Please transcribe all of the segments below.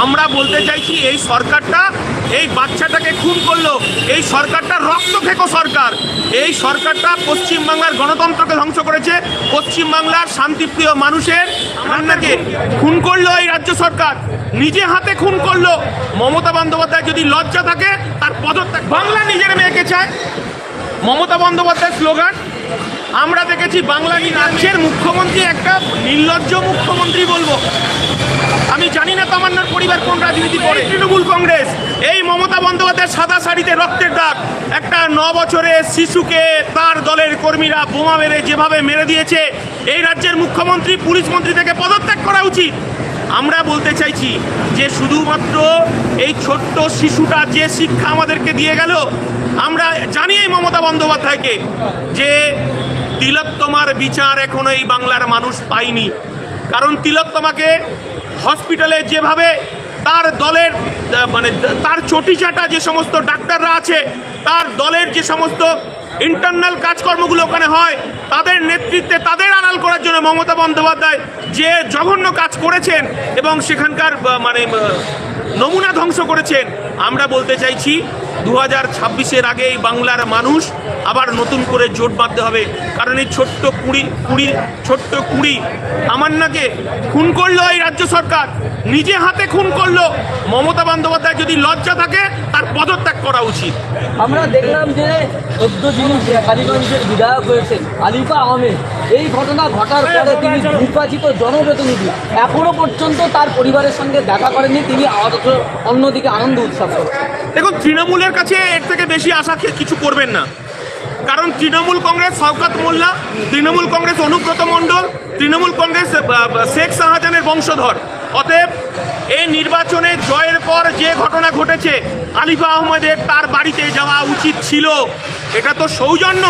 আমরা বলতে চাইছি এই সরকারটা এই বাচ্চাটাকে খুন করলো, এই সরকারটা রক্ত খেকো সরকার। এই সরকারটা পশ্চিমবাংলার গণতন্ত্রকে ধ্বংস করেছে, পশ্চিমবাংলার শান্তিপ্রিয় মানুষের রান্নাকে খুন করলো এই রাজ্য সরকার, নিজে হাতে খুন করলো। মমতা বন্দ্যোপাধ্যায় যদি লজ্জা থাকে তার পদত্যাগ। বাংলা নিজের মেয়েকে চায়, মমতা বন্দ্যোপাধ্যায়ের স্লোগান। আমরা দেখেছি বাংলা রাজ্যের মুখ্যমন্ত্রী একটা নির্লজ্জ মুখ্যমন্ত্রী বলবো। আমি জানি না তামান্নার পরিবার কোন রাজনীতি করে। তৃণমূল কংগ্রেস এই মমতা বন্দ্যোপাধ্যায়ের সাদা শাড়িতে রক্তের দাগ, একটা 9 বছরের শিশুকে তার দলের কর্মীরা বোমা মেরে যেভাবে মেরে দিয়েছে, এই রাজ্যের মুখ্যমন্ত্রী পুলিশ মন্ত্রী থেকে পদত্যাগ করা উচিত। আমরা বলতে চাইছি যে শুধুমাত্র এই ছোট্ট শিশুটা যে শিক্ষা আমাদেরকে দিয়ে গেল, আমরা জানি এই মমতা বন্দ্যোপাধ্যায়কে যে তিলোত্তমার বিচার এখনো এই বাংলার মানুষ পায়নি। কারণ তিলোত্তমাকে হসপিটালে যেভাবে তার দলের মানে তার চটিচাটা যে সমস্ত ডাক্তাররা আছে, তার দলের যে সমস্ত ইন্টারনাল কাজকর্মগুলো ওখানে হয়, তাদের নেতৃত্বে তাদের আড়াল করার জন্য মমতা বন্দ্যোপাধ্যায় যে জঘন্য কাজ করেছেন এবং সেখানকার মানে নমুনা ধ্বংস করেছেন। আমরা বলতে চাইছি 2026-এর আগে এই বাংলার মানুষ আবার নতুন করে জোট বাঁধতে হবে। কারণ এই ছোট্ট কুড়ি তামান্নাকে খুন করলো এই রাজ্য সরকার, নিজে হাতে খুন করলো। মমতা বন্দ্যোপাধ্যায় যদি লজ্জা থাকে তার পদত্যাগ করা উচিত। আমরা দেখলাম যে 14 যিনি কালীগঞ্জের বিধায়ক হয়েছেন আলিফা আহমেদ, এই ঘটনা ঘটার পরে তিনি নির্বাচিত জনপ্রতিনিধি, এখনো পর্যন্ত তার পরিবারের সঙ্গে দেখা করেননি, তিনি অন্যদিকে আনন্দ উৎসব করছেন। দেখুন, তৃণমূলের কাছে এর থেকে বেশি আশা কিছু করবেন না। কারণ তৃণমূল কংগ্রেস শওকত মোল্লা, তৃণমূল কংগ্রেস অনুব্রত মণ্ডল, তৃণমূল কংগ্রেস শেখ শাহজাহানের বংশধর। অতএব এই নির্বাচনে জয়ের পর যে ঘটনা ঘটেছে, আলিফা আহমেদের তার বাড়িতে যাওয়া উচিত ছিল। এটা তো সৌজন্য,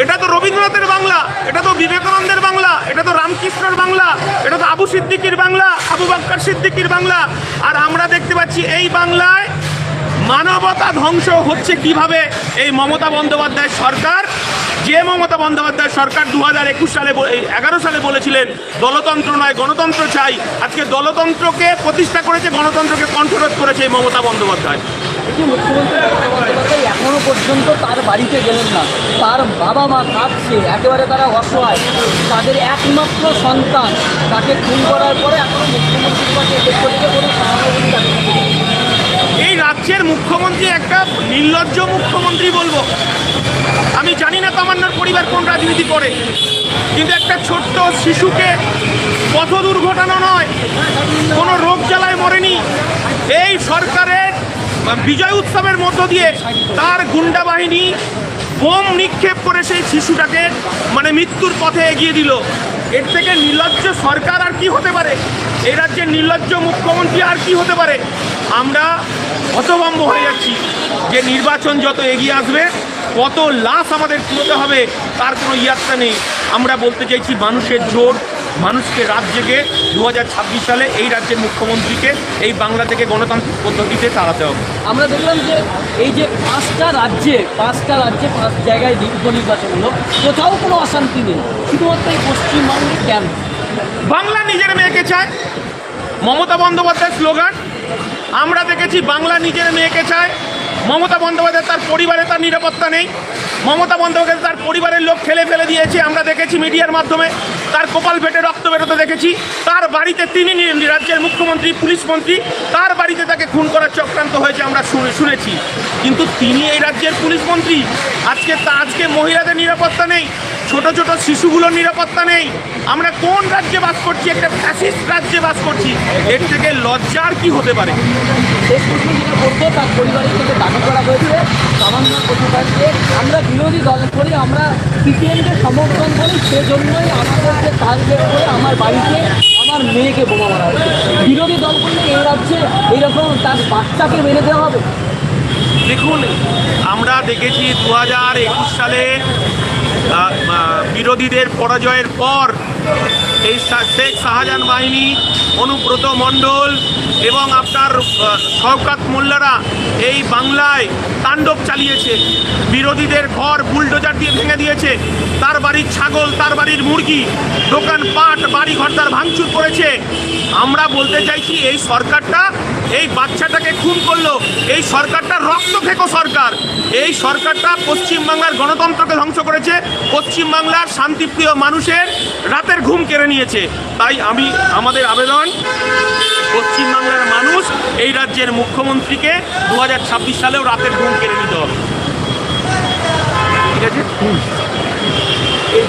এটা তো রবীন্দ্রনাথের বাংলা, এটা তো বিবেকানন্দের বাংলা, এটা তো রামকৃষ্ণের বাংলা, এটা তো আবু সিদ্দিকির বাংলা, আবু বকর সিদ্দিকির বাংলা। আর আমরা দেখতে পাচ্ছি এই বাংলায় মানবতা ধ্বংস হচ্ছে কিভাবে। এই মমতা বন্দ্যোপাধ্যায় সরকার, যে মমতা বন্দ্যোপাধ্যায় সরকার 2011 সালে বলেছিলেন দলতন্ত্র নয় গণতন্ত্র চাই, আজকে দলতন্ত্রকে প্রতিষ্ঠা করেছে, গণতন্ত্রকে কণ্ঠরোধ করেছে এই মমতা বন্দ্যোপাধ্যায়। মুখ্যমন্ত্রী এখনো পর্যন্ত তার বাড়িতে গেলেন না, তার বাবা মা কাঁদছে, একেবারে তারা অসহায়, তাদের একমাত্র সন্তান তাকে খুন করার পরে এখনো মুখ্যমন্ত্রীর কাছে কোনো সহানুভূতি। এই রাজ্যের মুখ্যমন্ত্রী একটা নির্লজ্জ মুখ্যমন্ত্রী বলবো। আমি জানি না তামান্নার পরিবার কোন রাজনীতি করে, কিন্তু একটা ছোট্ট শিশুকে পথ দুর্ঘটনা নয়, কোনো রোগ জ্বালায় মরেনি। এই সরকারের বিজয় উৎসবের মধ্য দিয়ে তার গুন্ডা বাহিনী বোম নিক্ষেপ করে সেই শিশুটাকে মানে মৃত্যুর পথে এগিয়ে দিল। এর থেকে নির্লজ্জ সরকার আর কি হতে পারে? এই রাজ্যের নির্লজ্জ মুখ্যমন্ত্রী আর কি হতে পারে? আমরা হতভম্ব হয়ে যাচ্ছি যে নির্বাচন যত এগিয়ে আসবে কত লাশ আমাদের তুলতে হবে তার কোনো ইয়াত্রা নেই। আমরা বলতে চাইছি মানুষের জোর, মানুষকে রাত জেগে 2026 সালে এই রাজ্যের মুখ্যমন্ত্রীকে এই বাংলা থেকে গণতান্ত্রিক পদ্ধতিতে তাড়াতে হবে। আমরা দেখলাম যে এই যে 5টা রাজ্যে 5 জায়গায় উপনির্বাচন হলো, কোথাও কোনো অশান্তি নেই, শুধুমাত্র এই পশ্চিমবঙ্গে কেন? বাংলা নিজের মেয়েকে চায়, মমতা বন্দ্যোপাধ্যায়ের স্লোগান। আমরা দেখেছি বাংলা নিজের মেয়েকে চায়। মমতা বন্দ্যোপাধ্যায় তার পরিবারে তার নিরাপত্তা নেই, মমতা বন্দ্যোপাধ্যায় তার পরিবারের লোক ফেলে দিয়েছে। আমরা দেখেছি মিডিয়ার মাধ্যমে তার কপাল ফেটে রক্ত বেরোতে দেখেছি। তার বাড়িতে তিনি রাজ্যের মুখ্যমন্ত্রী, পুলিশ মন্ত্রী, তার বাড়িতে তাকে খুন করার চক্রান্ত হয়েছে আমরা শুনেছি। কিন্তু তিনি এই রাজ্যের পুলিশ মন্ত্রী। আজকে মহিলাদের নিরাপত্তা নেই, ছোট ছোট শিশুগুলোর নিরাপত্তা নেই। আমরা কোন রাজ্যে বাস করছি? একটা ফ্যাসিস্ট রাজ্যে বাস করছি। এর থেকে লজ্জার কি হতে পারে? তার পরিবারের থেকে দাবি করা হয়েছে তামান্না প্রতিবাদকে আমরা বিরোধী দল করি, আমরা সিপিএমকে সমর্থন করি, সেজন্যই আমাদেরকে টার্গেট করে আমার বাড়িতে আমার মেয়েকে বোমা মারা হয়েছে। বিরোধী দল করলে এই রাজ্যে এইরকম তার বাচ্চাকে মেরে দেওয়া হবে? দেখুন, আমরা দেখেছি 2021 সালে বিরোধীদের পরাজয়ের পর এই শেখ শাহজাহান বাহিনী অনুব্রত মণ্ডল এবং আপনার শওকত মোল্লারা এই বাংলায় তাণ্ডব চালিয়েছে। বিরোধীদের ঘর বুলডোজার দিয়ে ভেঙে দিয়েছে, তার বাড়ির ছাগল, তার বাড়ির মুরগি, দোকানপাট, বাড়ি ঘরদার ভাঙচুর করেছে। আমরা বলতে চাইছি এই সরকারটা এই বাচ্চাটাকে খুন করলো, এই সরকারটা রক্ত খেকো সরকার। এই সরকারটা পশ্চিমবাংলার গণতন্ত্রকে ধ্বংস করেছে, পশ্চিমবাংলার শান্তিপ্রিয় মানুষের রাতের ঘুম কেড়ে নিয়েছে। তাই আমাদের আবেদন, পশ্চিমবাংলার মানুষ এই রাজ্যের মুখ্যমন্ত্রীকে 2026 সালেও রাতের ঘুম কেড়ে নিতে হবে। ঠিক আছে? এই